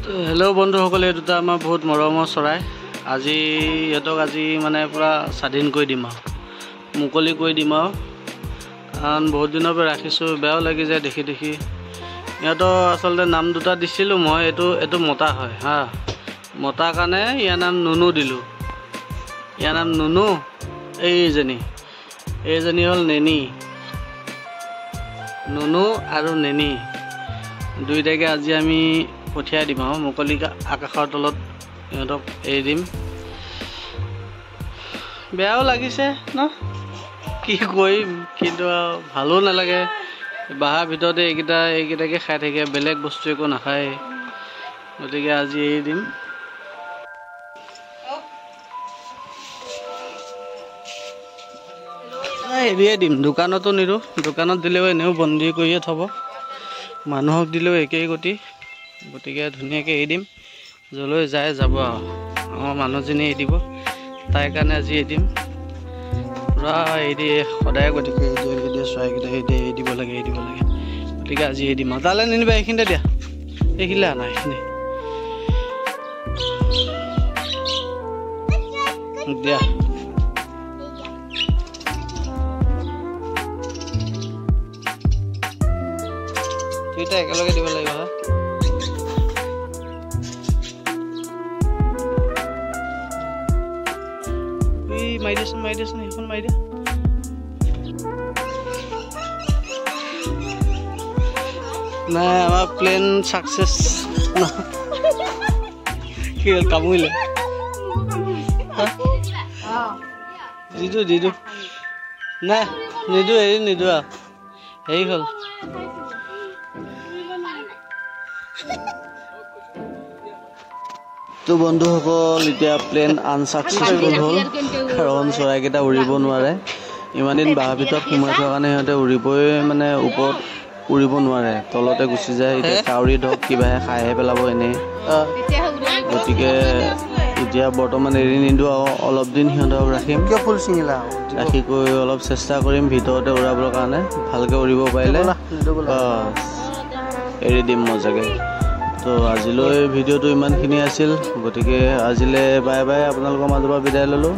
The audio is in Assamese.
हेलो बंधुসকলে দুটা আমাৰ বহুত মৰমৰ চৰাই আজি ইহঁতক আজি মানে পুৰা স্বাধীন কৰি দিম আৰু মুকলি কৰি দিম আৰু কাৰণ বহুত দিনৰ পৰা ৰাখিছোঁ বেয়াও লাগি যায় দেখি দেখি ইহঁতৰ আচলতে নাম দুটা দিছিলোঁ মই এইটো মতা হয় হা মতা কাৰণে ইয়াৰ নাম নুনু দিলোঁ ইয়াৰ নাম নুনু এইজনী হ'ল নেনি নুনু আৰু নেনি দুইটাকে আজি আমি পঠিয়াই দিম আৰু মুকলি আকাশৰ তলত ইহঁতক এৰি দিম বেয়াও লাগিছে ন কি কৰিম কিন্তু ভালো নালাগে বাহাৰ ভিতৰতে এইকেইটাকে খাই থাকে বেলেগ বস্তু একো নাখায় গতিকে আজি এৰি দিম এৰিয়ে দিম দোকানতো নিদিওঁ দোকানত দিলেও এনেও বন্দী কৰিয়ে থ'ব মানুহক দিলেও একেই গতিকে ধুনীয়াকৈ এৰি দিম যলৈ যায় যাব আৰু আমাৰ মানুহজনী এৰি দিব তাইৰ কাৰণে আজি এৰি দিম পুৰা এৰি দিয়ে সদায় গতিকে এৰি দিয়ে চৰাইকেইটা এৰি দিব লাগে গতিকে আজি এৰি দিম আৰু তালৈ নিনিবা এইখিনিতে দিয়া এইখিনিলে আনা এইখিনি দিয়া দুইটা একেলগে দিব লাগিব হা মাৰি দিয়াচোন সেইখন মাৰি দিয়া নাই আমাৰ প্লেন চাকচেছ কি হ'ল কামুৰিলে দিদো নাই নিদো এৰি নিদো আৰু হেৰি হ'ল তো বন্ধুসকল এতিয়া প্লেন আনচাকচেছফুল হ'ল কাৰণ চৰাইকেইটা উৰিব নোৱাৰে ইমান দিন বাঁহৰ ভিতৰত সোমাই থকাৰ কাৰণে সিহঁতে উৰিবই মানে ওপৰত উৰিব নোৱাৰে তলতে গুচি যায় এতিয়া কাউৰী ধৰক কিবাহে খাইহে পেলাব এনেই গতিকে এতিয়া বৰ্তমান এৰি নিদিওঁ আৰু অলপ দিন সিহঁতক ৰাখিম ফুল চিঙিলা ৰাখি কৰি অলপ চেষ্টা কৰিম ভিতৰতে উৰাবৰ কাৰণে ভালকৈ উৰিব পাৰিলে এৰি দিম মজাকৈ তো আজিলৈ ভিডিঅ'টো ইমানখিনি আছিল গতিকে আজিলৈ বাই বাই আপোনালোকৰ মাজৰ পৰা বিদায় ল'লোঁ